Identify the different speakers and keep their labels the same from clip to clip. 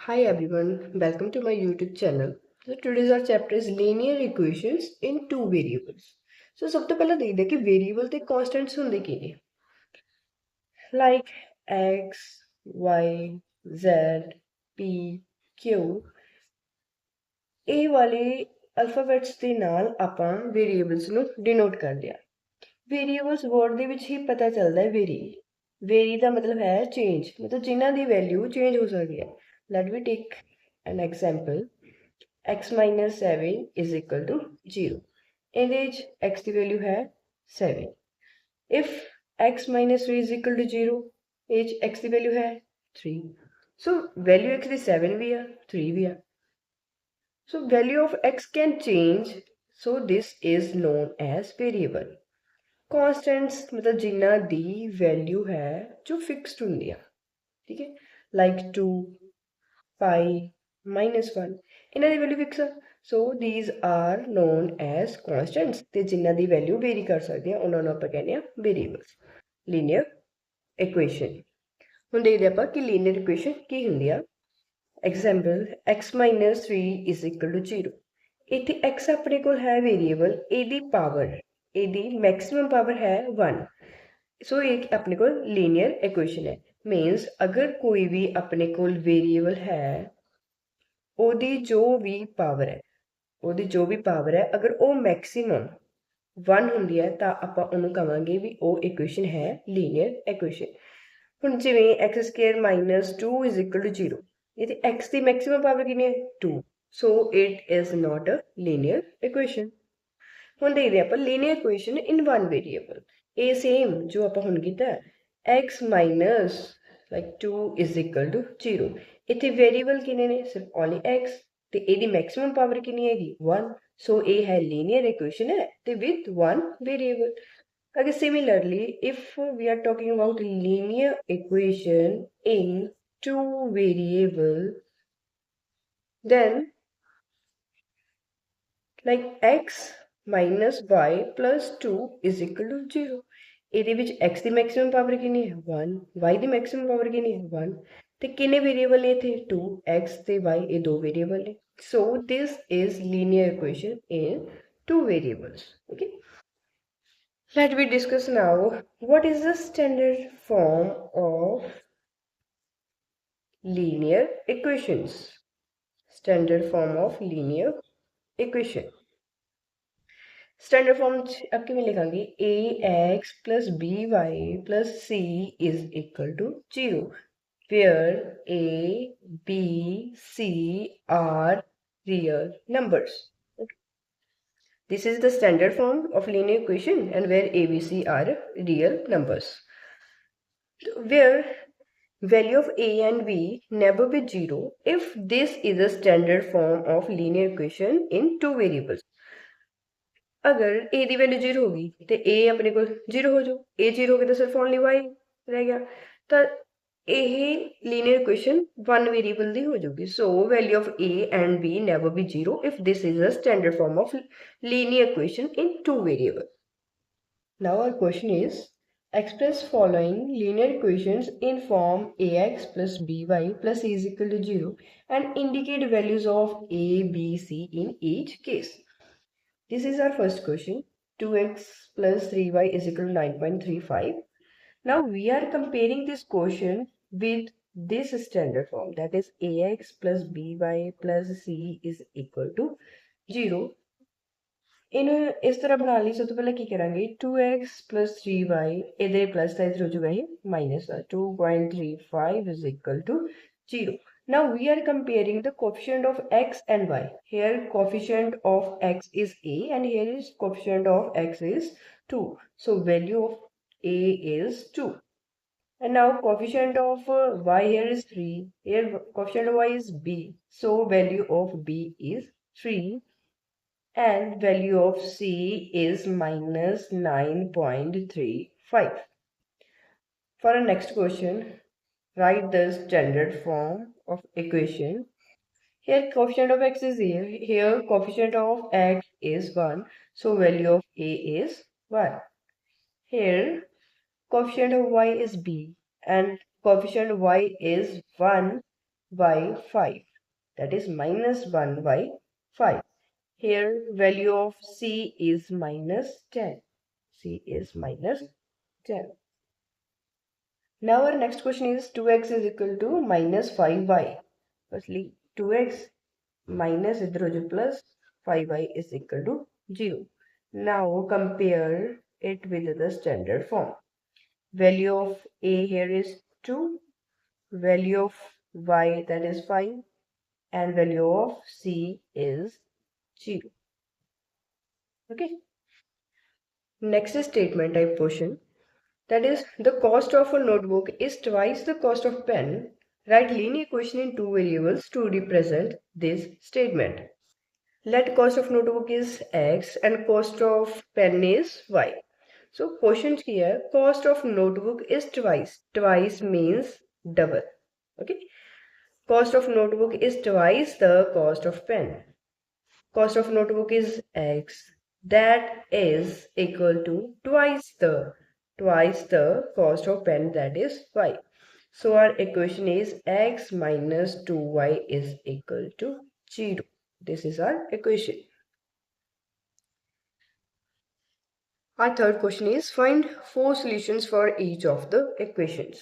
Speaker 1: Hi everyone, welcome to my YouTube channel. So today's our chapter is linear equations in two variables. So सब तो पहले देखते हैं कि वेरिएबल ते कांस्टेंट्स होंगे की ने like x, y, z, p, q ਇਹ ਵਾਲੇ ਅਲਫਾਬੈਟਸ ਦੇ ਨਾਲ ਆਪਾਂ ਵੇਰੀਏਬਲਸ ਨੂੰ ਡਿਨੋਟ ਕਰਦੇ ਆ ਵੇਰੀਏਬਲਸ ਵਰਡ ਦੇ ਵਿੱਚ ਹੀ ਪਤਾ ਚੱਲਦਾ ਹੈ ਵੇਰੀ ਦਾ ਮਤਲਬ ਹੈ ਚੇਂਜ ਮਤਲਬ ਜਿਨ੍ਹਾਂ ਦੀ ਵੈਲਿਊ ਚੇਂਜ ਹੋ ਸਕਦੀ ਹੈ let we take an example x minus 7 is equal to 0. ਇਹਦੇ ਵਿੱਚ x ਦੀ ਵੈਲਿਊ ਹੈ 7. If x minus 3 is equal to 0, ਇਹ ਵਿੱਚ x ਦੀ ਵੈਲਿਊ ਹੈ 3. So value x ਦੀ 7 ਵੀ ਆ 3 ਵੀ ਆ. So value of x can change. So this is known as variable. Constants मतलब जिन्ना ਦੀ value ਹੈ ਜੋ ਫਿਕਸਡ ਹੁੰਦੀ ਆ ਠੀਕ ਹੈ like 2 pi -1 ਇਹਨਾਂ ਦੀ ਵੈਲਿਊ ਫਿਕਸ ਆ ਸੋ these are known as constants ਤੇ ਜਿਨ੍ਹਾਂ ਦੀ ਵੈਲਿਊ ਵੇਰੀ ਕਰ ਸਕਦੇ ਆ ਉਹਨਾਂ ਨੂੰ ਆਪਾਂ ਕਹਿੰਦੇ ਆ ਵੇਰੀਏਬਲਸ ਲੀਨੀਅਰ ਇਕੁਏਸ਼ਨ ਹੁਣ ਦੇਖਦੇ ਆਪਾਂ ਕਿ ਲੀਨੀਅਰ ਇਕੁਏਸ਼ਨ ਕੀ ਹੁੰਦੀ ਆ ਐਗਜ਼ਾਮਪਲ x - 3 = 0 ਇੱਥੇ x ਆਪਣੇ ਕੋਲ ਹੈ ਵੇਰੀਏਬਲ ਇਹਦੀ ਪਾਵਰ ਇਹਦੀ ਮੈਕਸਿਮਮ ਪਾਵਰ ਹੈ 1 ਸੋ ਇਹ ਆਪਣੇ ਕੋਲ ਲੀਨੀਅਰ ਇਕੁਏਸ਼ਨ ਹੈ ਮੀਨਸ ਅਗਰ ਕੋਈ ਵੀ ਆਪਣੇ ਕੋਲ ਵੇਰੀਏਬਲ ਹੈ ਉਹਦੀ ਜੋ ਵੀ ਪਾਵਰ ਹੈ ਅਗਰ ਉਹ ਮੈਕਸਿਮਮ 1 ਹੁੰਦੀ ਹੈ ਤਾਂ ਆਪਾਂ ਉਹਨੂੰ ਕਹਾਂਗੇ ਵੀ ਉਹ ਇਕੁਏਸ਼ਨ ਹੈ ਲੀਨੀਅਰ ਇਕੁਏਸ਼ਨ ਹੁਣ ਜਿਵੇਂ x² - 2 = 0 ਇਹਦੇ x ਦੀ ਮੈਕਸਿਮਮ ਪਾਵਰ ਕਿੰਨੀ ਹੈ 2 so it is not a linear equation ਹੁਣ ਦੇਖਦੇ ਆਪਾਂ linear equation in one variable ਇਹ ਸੇਮ ਜੋ ਆਪਾਂ ਹੁਣ ਕੀਤਾ x minus like 2 = 0 ਇੱਥੇ ਵੇਰੀਏਬਲ ਕਿੰਨੇ ਨੇ ਸਿਰਫ ਓਨਲੀ x ਤੇ ਇਹਦੀ ਮੈਕਸਿਮਮ ਪਾਵਰ ਕਿੰਨੀ ਹੈਗੀ 1 ਸੋ ਇਹ ਹੈ ਲੀਨੀਅਰ ਇਕੁਏਸ਼ਨ ਹੈ ਤੇ ਵਿਦ ਵਨ ਵੇਰੀਏਬਲ ਅਗਰ similarly if we are talking about linear equation in two variable then like x minus y plus 2 = 0 ਇਹਦੇ ਵਿੱਚ x ਦੀ ਮੈਕਸਿਮਮ ਪਾਵਰ ਕਿੰਨੀ ਹੈ 1 y ਦੀ ਮੈਕਸਿਮਮ ਪਾਵਰ ਕਿੰਨੀ ਹੈ 1 ਤੇ ਕਿੰਨੇ ਵੇਰੀਏਬਲ ਨੇ ਇੱਥੇ 2 x ਤੇ y ਇਹ ਦੋ ਵੇਰੀਏਬਲ ਨੇ so this is linear equation in two variables okay let me discuss now what is the standard form of linear equations standard form of linear equation standard form अब किमें लिखांगे ax plus by plus c is equal to 0 where a b c are real numbers this is the standard form of linear equation and where a b c are real numbers where value of a and b never be 0 if this is a standard form of linear equation in two variables अगर a the value 0 ਹੋ ਗਈ ਤੇ a ਆਪਣੇ ਕੋਲ 0 ਹੋ ਜਾਓ a 0 ਹੋ ਗਿਆ ਤਾਂ ਸਿਰਫ ਓਨਲੀ y ਰਹਿ ਗਿਆ ਤਾਂ ਇਹ ਲੀਨੀਅਰ ਇਕੁਏਸ਼ਨ ਵਨ ਵੇਰੀਏਬਲ ਦੀ ਹੋ ਜਾਊਗੀ so value of a and b never be 0 if this is a standard form of linear equation in two variable now our question is express following linear equations in form ax plus by plus c is equal to 0 and indicate values of a b c in each case. This is our first question. 2x plus 3y is equal to 9.35. Now we are comparing this question with this standard form that is ax plus by plus c is equal to 0. ਇਹਨੂੰ ਇਸ ਤਰ੍ਹਾਂ ਬਣਾਉਣ ਲਈ ਸਭ ਤੋਂ ਪਹਿਲਾਂ ਕੀ ਕਰਾਂਗੇ 2x plus 3y ਇਹਦੇ ਪਲੱਸ ਦਾ ਇਧਰ ਹੋ ਜਾਊਗਾ ਇਹ minus the 2.35 is equal to 0. Now we are comparing the coefficient of x and y. Here coefficient of x is a and here is coefficient of x is 2. So value of a is 2. And now coefficient of y here is 3. Here coefficient of y is b. So value of b is 3. And value of c is minus 9.35. For our next question, write the standard form of equation. Here coefficient of x is here. Here coefficient of x is 1. So value of a is 1. Here coefficient of y is b and coefficient of y is 1. by 5. That is minus 1 by 5. Here value of C is minus 10. C is minus 10. Now our next question is 2x is equal to minus 5y. Firstly 2x minus idhar ho jaye plus 5y is equal to 0. Now compare it with the standard form. Value of a here is 2, value of y that is 5, and value of c is 0. Okay. Next statement type question. That is, the cost of a notebook is twice the cost of pen. Write linear equation in two variables to represent this statement. Let cost of notebook is x and cost of pen is y. So question here, cost of notebook is twice. Twice means double. Okay. Cost of notebook is twice the cost of pen. Cost of notebook is x. That is equal to twice the cost of pen, that is y. So our equation is x minus 2y is equal to 0. This is our equation. Our third question is find 4 solutions for each of the equations.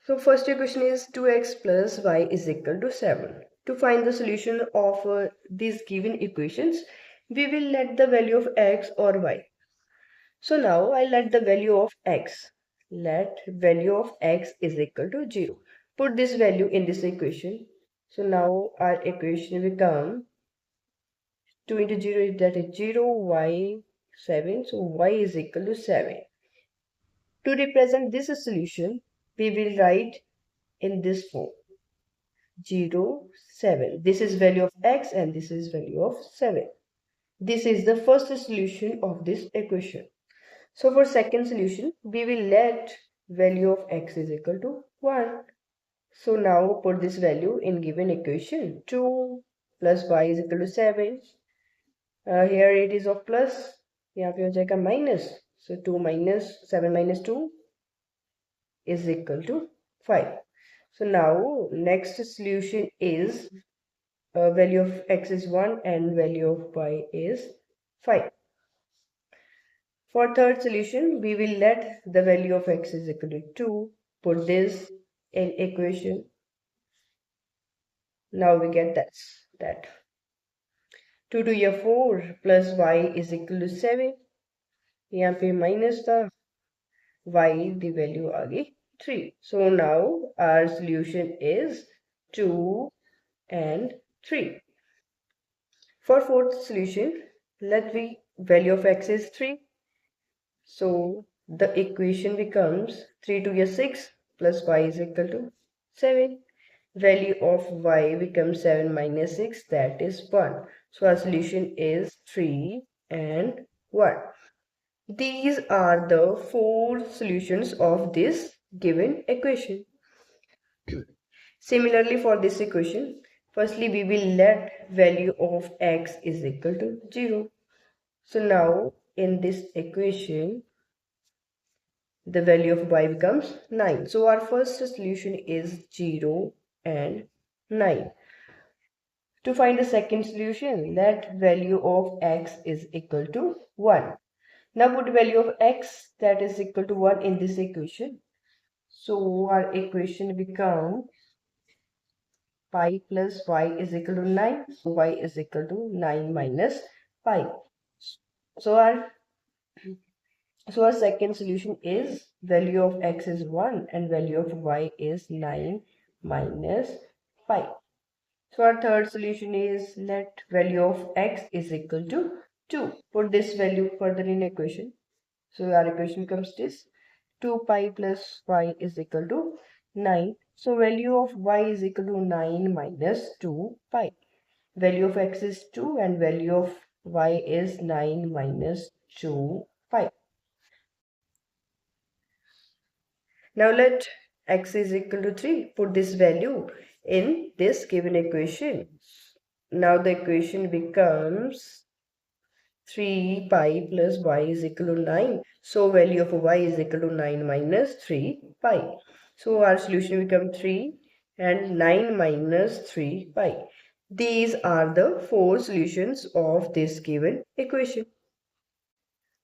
Speaker 1: So first equation is 2x plus y is equal to 7. To find the solution of these given equations, we will let the value of x or y. So now I let the value of x. Let value of x is equal to 0. Put this value in this equation. So now our equation become 2 into 0 is that is 0, y 7. So y is equal to 7. To represent this solution, we will write in this form 0, 7. This is value of x and this is value of 7. This is the first solution of this equation. So for second solution, we will let value of x is equal to 1. So now put this value in given equation. 2 plus y is equal to 7. Here it is of plus. यहाँ पे हो जाएगा minus. So 2 minus 7 minus 2 is equal to 5. So now next solution is value of x is 1 and value of y is 5. For third solution, we will let the value of x is equal to 2. Put this in equation. Now we get that 2 to the 4 plus y is equal to 7. यहाँ पे minus था, y the value आ गई 3. So now our solution is 2 and 3. For fourth solution, let the value of x is 3. So the equation becomes 3 to the 6 plus y is equal to 7. Value of y becomes 7 minus 6, that is 1. So our solution is 3 and 1. These are the 4 solutions of this given equation. Similarly for this equation, firstly we will let value of x is equal to 0. So now in this equation, the value of y becomes 9. So our first solution is 0 and 9. To find the second solution, let value of x is equal to 1. Now put value of x that is equal to 1 in this equation. So our equation becomes pi plus y is equal to 9. So y is equal to 9 minus pi. So our second solution is value of x is 1 and value of y is 9 minus pi. So our third solution is let value of x is equal to 2. Put this value further in equation. So our equation becomes this 2 pi plus y is equal to 9. So value of y is equal to 9 minus 2 pi. Value of x is 2 and value of y is 9 minus 2 pi. Now let x is equal to 3. Put this value in this given equation. Now the equation becomes 3 pi plus y is equal to 9. So value of y is equal to 9 minus 3 pi. So our solution becomes 3 and 9 minus 3y. These are the four solutions of this given equation.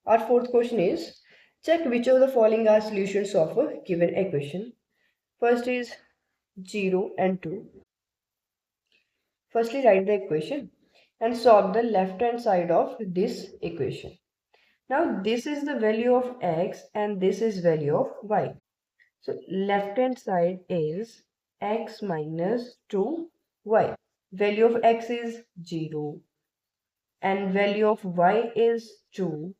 Speaker 1: Our fourth question is, check which of the following are solutions of a given equation. First is 0 and 2. Firstly, write the equation and solve the left hand side of this equation. Now this is the value of x and this is value of y. So left hand side is x minus 2y. Value of x is 0 and value of y is 2.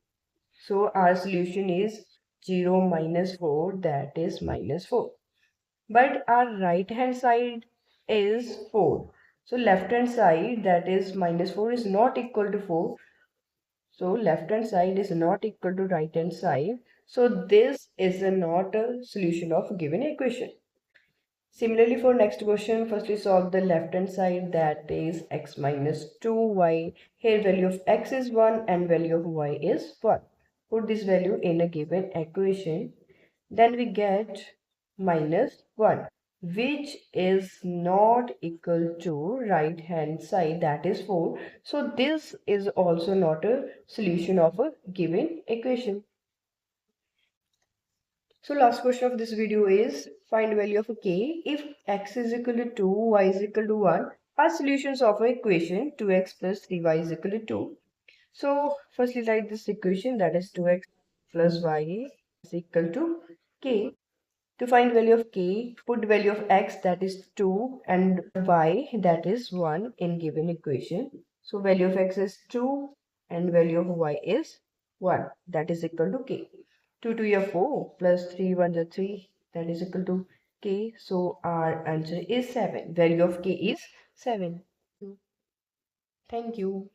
Speaker 1: So our solution is 0 minus 4, that is minus 4. But our right hand side is 4. So left hand side, that is minus 4, is not equal to 4. So left hand side is not equal to right hand side. So this is not a solution of given equation. Similarly, for next question, first we solve the left hand side, that is x minus 2y. Here value of x is 1 and value of y is 1. Put this value in a given equation. Then we get minus 1, which is not equal to right hand side, that is 4. So this is also not a solution of a given equation. So last question of this video is, find value of k if x is equal to 2, y is equal to 1 are solutions of an equation 2x plus 3y is equal to 2. So firstly write this equation, that is 2x plus y is equal to k. To find value of k, put value of x, that is 2, and y, that is 1 in given equation. So value of x is 2 and value of y is 1, that is equal to k. 2 to your 4 plus 3 1 is 3, that is equal to k. So our answer is 7. Value of k is 7. Thank you.